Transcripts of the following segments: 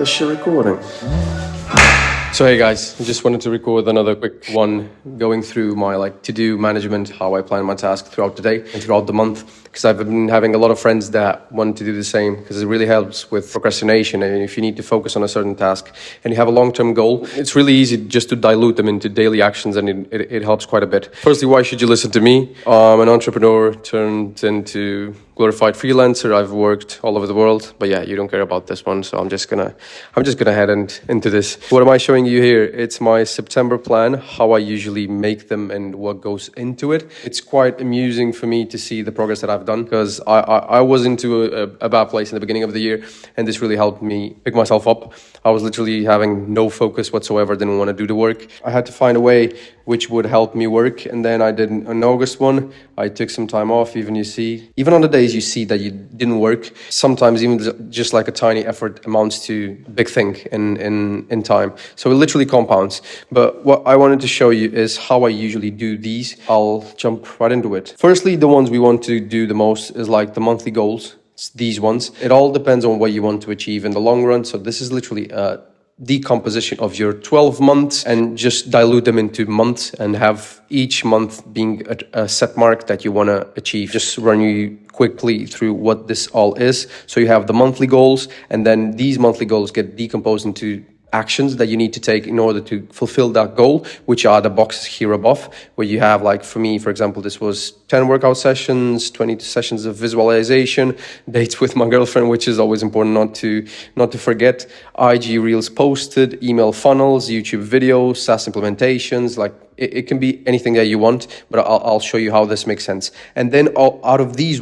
Is she recording? So hey guys, I just wanted to record another quick one going through my to-do management, how I plan my task throughout the day and throughout the month, because I've been having a lot of friends that want to do the same because it really helps with procrastination. And if you need to focus on a certain task and you have a long-term goal, it's really easy just to dilute them into daily actions, and it helps quite a bit. Firstly, why should you listen to me? I'm an entrepreneur turned into glorified freelancer. I've worked all over the world, but yeah, you don't care about this one, so I'm just gonna head into this. What am I showing you here? It's my September plan, how I usually make them and what goes into it. It's quite amusing for me to see the progress that I've done, because I was into a bad place in the beginning of the year, and this really helped me pick myself up. I was literally having no focus whatsoever, didn't want to do the work. I had to find a way which would help me work, and then I did an August one. I took some time off. Even on the days you see that you didn't work, sometimes even just like a tiny effort amounts to big thing in time. So it literally compounds. But what I wanted to show you is how I usually do these. I'll jump right into it. Firstly, the ones we want to do the most is like the monthly goals. It's these ones. It all depends on what you want to achieve in the long run. So this is literally a decomposition of your 12 months and just dilute them into months and have each month being a set mark that you want to achieve. Just run you quickly through what this all is. So you have the monthly goals, and then these monthly goals get decomposed into actions that you need to take in order to fulfill that goal, which are the boxes here above, where you have, like for me, for example, this was 10 workout sessions, 20 sessions of visualization, dates with my girlfriend, which is always important not to forget, IG reels posted, email funnels, YouTube videos, SaaS implementations, it can be anything that you want, but I'll show you how this makes sense. And then out of these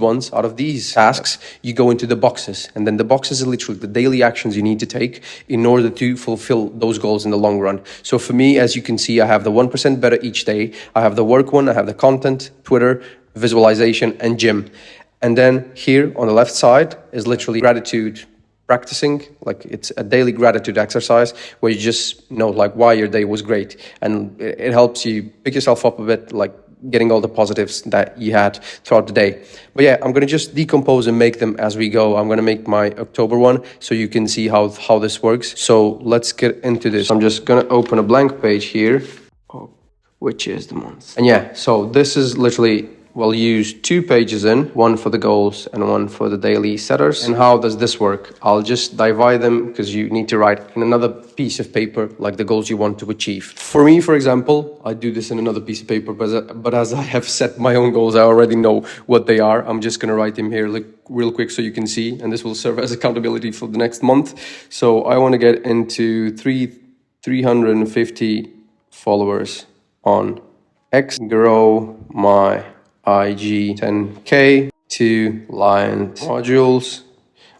tasks, you go into the boxes. And then the boxes are literally the daily actions you need to take in order to fulfill those goals in the long run. So for me, as you can see, I have the 1% better each day. I have the work one, I have the content, Twitter, visualization, and gym. And then here on the left side is literally gratitude practicing. It's a daily gratitude exercise where you just know why your day was great, and it helps you pick yourself up a bit, getting all the positives that you had throughout the day. But yeah, I'm going to just decompose and make them as we go. I'm going to make my October one so you can see how this works. So let's get into this. I'm just going to open a blank page here, which is the month. And yeah, so this is literally, we'll use 2 pages in, one for the goals and one for the daily setters. And how does this work? I'll just divide them because you need to write in another piece of paper the goals you want to achieve. For me, for example, I do this in another piece of paper, but as I have set my own goals, I already know what they are. I'm just going to write them here real quick so you can see, and this will serve as accountability for the next month. So I want to get into 350 followers on X, grow my IG 10K, 2 Lion modules.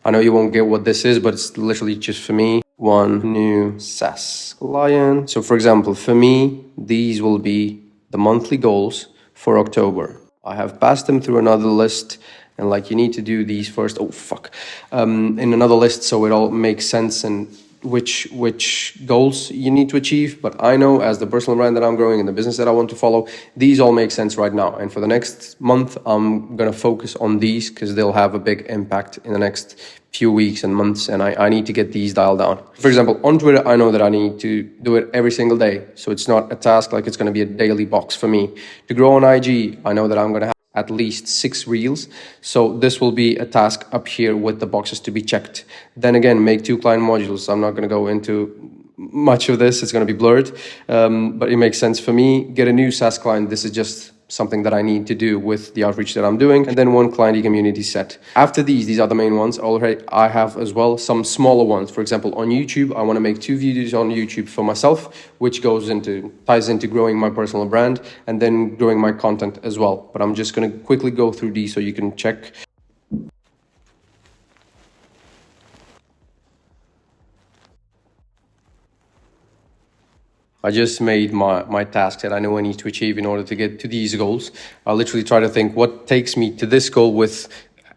I know you won't get what this is, but it's literally just for me. 1 new SaaS client. So for example, for me, these will be the monthly goals for October. I have passed them through another list, and you need to do these first. In another list, so it all makes sense and which goals you need to achieve. But I know, as the personal brand that I'm growing and the business that I want to follow, these all make sense right now. And for the next month, I'm going to focus on these because they'll have a big impact in the next few weeks and months, and I need to get these dialed down. For example, on Twitter, I know that I need to do it every single day. So it's not a task, it's going to be a daily box for me. To grow on IG, I know that I'm going to have at least 6 reels. So this will be a task up here with the boxes to be checked. Then again, make 2 client modules. I'm not going to go into much of this. It's going to be blurred, but it makes sense for me. Get a new SaaS client. This is just something that I need to do with the outreach that I'm doing. And then 1 client community set. After these are the main ones. Already, I have as well some smaller ones. For example, on YouTube, I want to make 2 videos on YouTube for myself, which ties into growing my personal brand and then growing my content as well. But I'm just going to quickly go through these so you can check. I just made my tasks that I know I need to achieve in order to get to these goals. I literally try to think what takes me to this goal with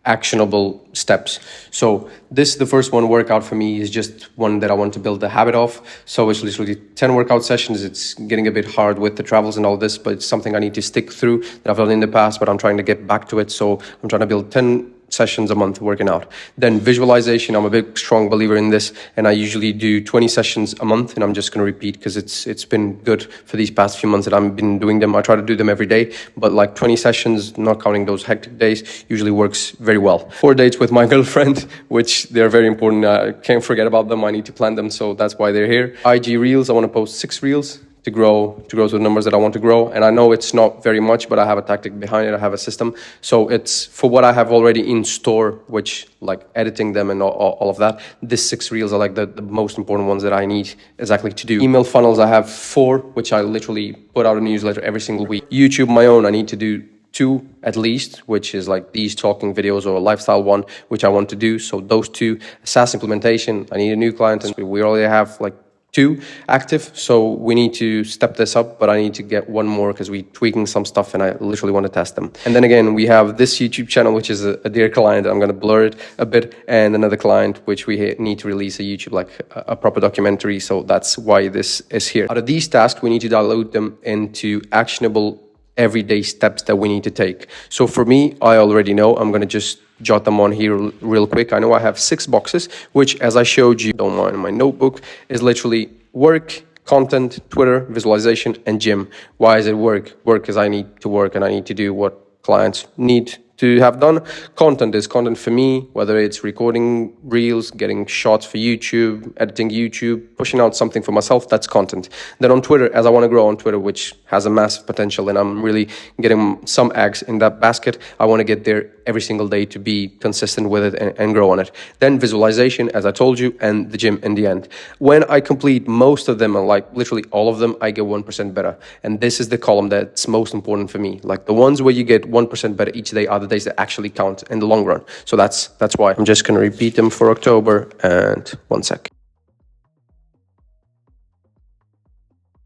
actionable steps. So the first one workout for me is just one that I want to build the habit of. So it's literally 10 workout sessions. It's getting a bit hard with the travels and all this, but it's something I need to stick through that I've done in the past, but I'm trying to get back to it. So I'm trying to build 10 sessions a month working out. Then visualization, I'm a big strong believer in this, and I usually do 20 sessions a month, and I'm just going to repeat because it's been good for these past few months that I've been doing them. I try to do them every day, but like 20 sessions, not counting those hectic days, usually works very well. 4 dates with my girlfriend, which they're very important. I can't forget about them. I need to plan them, so that's why they're here. IG Reels, I want to post 6 Reels to grow to the numbers that I want to grow. And I know it's not very much, but I have a tactic behind it. I have a system. So it's for what I have already in store, which like editing them and all of that. This 6 Reels are like the most important ones that I need exactly to do. Email funnels, I have 4, which I literally put out a newsletter every single week. YouTube, my own, I need to do 2 at least, which is like these talking videos or a lifestyle one, which I want to do. So those 2. SaaS implementation, I need a new client, and we already have like 2 active, so we need to step this up, but I need to get 1 more because we're tweaking some stuff and I literally want to test them. And then again, we have this YouTube channel, which is a dear client. I'm going to blur it a bit, and another client which we need to release a YouTube, like a proper documentary. So that's why this is here. Out of these tasks, we need to dilute them into actionable everyday steps that we need to take. So for me, I already know. I'm going to just jot them on here real quick. I know I have 6 boxes, which, as I showed you, don't mind, in my notebook, is literally work, content, Twitter, visualization, and gym. Why is it work? Work is I need to work and I need to do what clients need to have done. Content is content for me, whether it's recording reels, getting shots for YouTube, editing YouTube, pushing out something for myself, that's content. Then on Twitter, as I want to grow on Twitter, which has a massive potential, and I'm really getting some eggs in that basket, I want to get there every single day to be consistent with it and grow on it. Then visualization, as I told you, and the gym in the end. When I complete most of them, and like literally all of them, I get 1% better. And this is the column that's most important for me. Like the ones where you get 1% better each day are the days that actually count in the long run. So that's why I'm just going to repeat them for October. And 1 sec.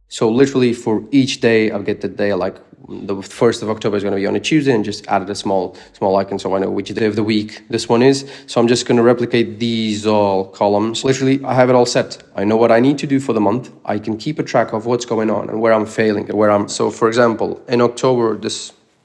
So literally for each day, I'll get the day, like the 1st of October is going to be on a Tuesday, and just added a small icon so I know which day of the week this one is. So I'm just going to replicate these all columns. Literally, I have it all set. I know what I need to do for the month. I can keep a track of what's going on and where I'm failing and where I'm. So for example, in October,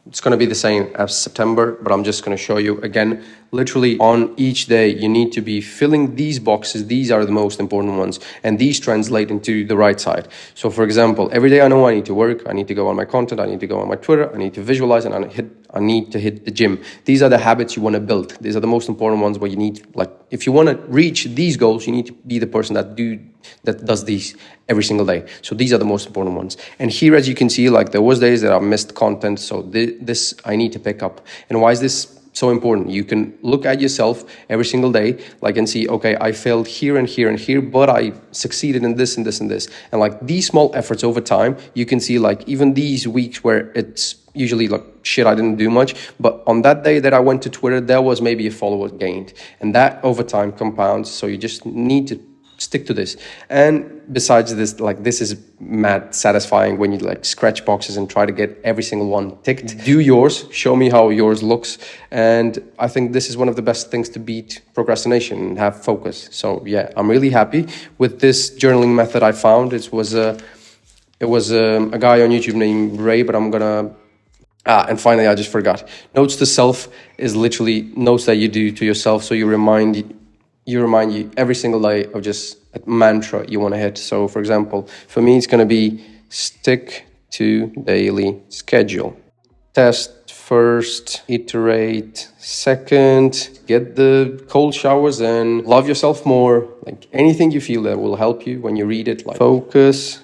it's going to be the same as September, but I'm just going to show you again. Literally on each day, you need to be filling these boxes. These are the most important ones, and these translate into the right side. So for example, every day I know I need to work, I need to go on my content, I need to go on my Twitter, I need to visualize, and I need to hit the gym. These are the habits you want to build. These are the most important ones where you need, like, if you want to reach these goals, you need to be the person that does these every single day. So these are the most important ones. And here, as you can see, like there was days that I missed content. So this I need to pick up. And why is this so important? You can look at yourself every single day, like, and see, okay, I failed here and here and here, but I succeeded in this and this and this. And like these small efforts over time, you can see like even these weeks where it's usually like shit, I didn't do much, but on that day that I went to Twitter, there was maybe a follower gained, and that over time compounds. So you just need to stick to this. And besides this, like this is mad satisfying when you like scratch boxes and try to get every single one ticked. Do yours, show me how yours looks. And I think this is one of the best things to beat procrastination and have focus. So yeah, I'm really happy with this journaling method I found. It was a guy on YouTube named Ray, but I'm gonna and finally, I just forgot. Notes to self is literally notes that you do to yourself. So you remind you every single day of just a mantra you want to hit. So for example, for me, it's going to be stick to daily schedule. Test first, iterate second, get the cold showers in, love yourself more, like anything you feel that will help you when you read it, like focus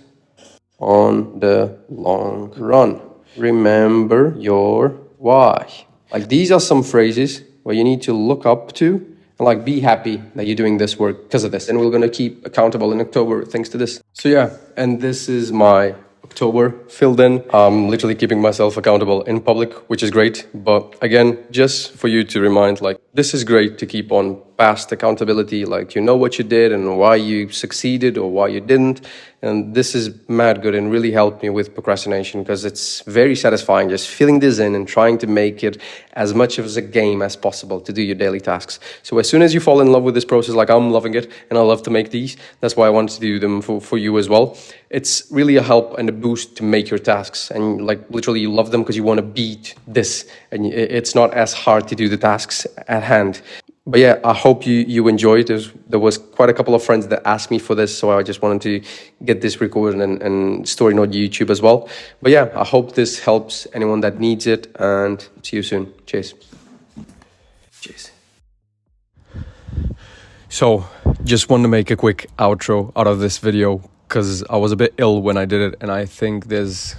on the long run. Remember your why. Like these are some phrases where you need to look up to and like be happy that you're doing this work because of this. And we're going to keep accountable in October thanks to this. So yeah, and this is my October filled in. I'm literally keeping myself accountable in public, which is great. But again, just for you to remind, like this is great to keep on past accountability, like you know what you did and why you succeeded or why you didn't. And this is mad good and really helped me with procrastination, because it's very satisfying just filling this in and trying to make it as much as a game as possible to do your daily tasks. So as soon as you fall in love with this process, like I'm loving it and I love to make these, that's why I wanted to do them for you as well. It's really a help and a boost to make your tasks, and like literally you love them because you want to beat this, and it's not as hard to do the tasks at hand. But yeah, I hope you enjoyed. There was quite a couple of friends that asked me for this, so I just wanted to get this recorded and store it on YouTube as well. But yeah, I hope this helps anyone that needs it, and see you soon. Cheers. Cheers. So, just want to make a quick outro out of this video, because I was a bit ill when I did it, and I think there's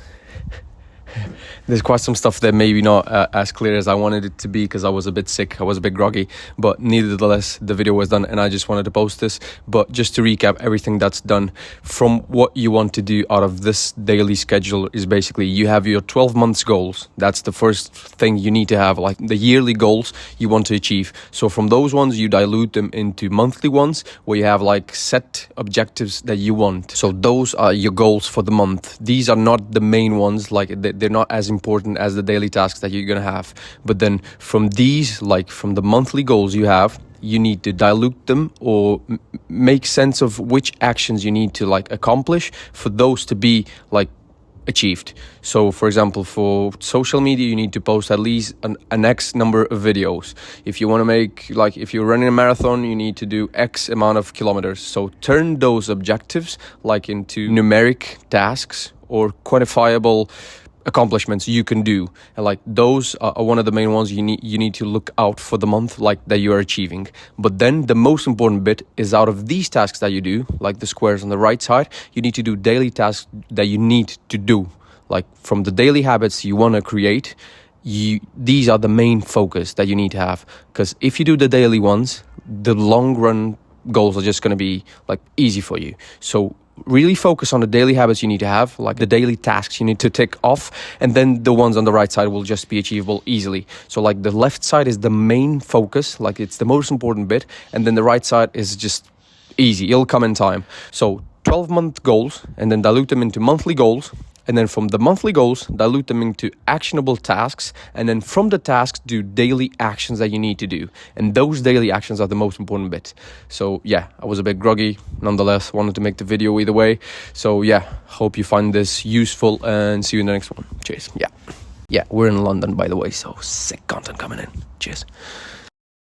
quite some stuff that maybe not as clear as I wanted it to be, because I was a bit sick, I was a bit groggy, but nevertheless the video was done and I just wanted to post this. But just to recap everything that's done, from what you want to do out of this daily schedule is basically you have your 12 months goals. That's the first thing you need to have, like the yearly goals you want to achieve. So from those ones you dilute them into monthly ones where you have like set objectives that you want. So those are your goals for the month. These are not the main ones, like they're not as important as the daily tasks that you're gonna have. But then from these, like from the monthly goals you have, you need to dilute them or make sense of which actions you need to like accomplish for those to be like achieved. So for example, for social media you need to post at least an X number of videos. If you want to make, like if you're running a marathon, you need to do X amount of kilometers. So turn those objectives like into numeric tasks or quantifiable accomplishments you can do, and like those are one of the main ones you need to look out for the month, like that you are achieving. But then the most important bit is, out of these tasks that you do, like the squares on the right side, you need to do daily tasks that you need to do, like from the daily habits you want to create. These are the main focus that you need to have, because if you do the daily ones, the long run goals are just going to be like easy for you. So really focus on the daily habits you need to have, like the daily tasks you need to tick off, and then the ones on the right side will just be achievable easily. So like the left side is the main focus, like it's the most important bit, and then the right side is just easy, it'll come in time. So 12-month goals, and then dilute them into monthly goals, and then from the monthly goals dilute them into actionable tasks, and then from the tasks do daily actions that you need to do, and those daily actions are the most important bit. So yeah, I was a bit groggy, nonetheless wanted to make the video either way. So yeah, hope you find this useful, and see you in the next one. Cheers. Yeah, we're in London by the way, so sick content coming in. Cheers.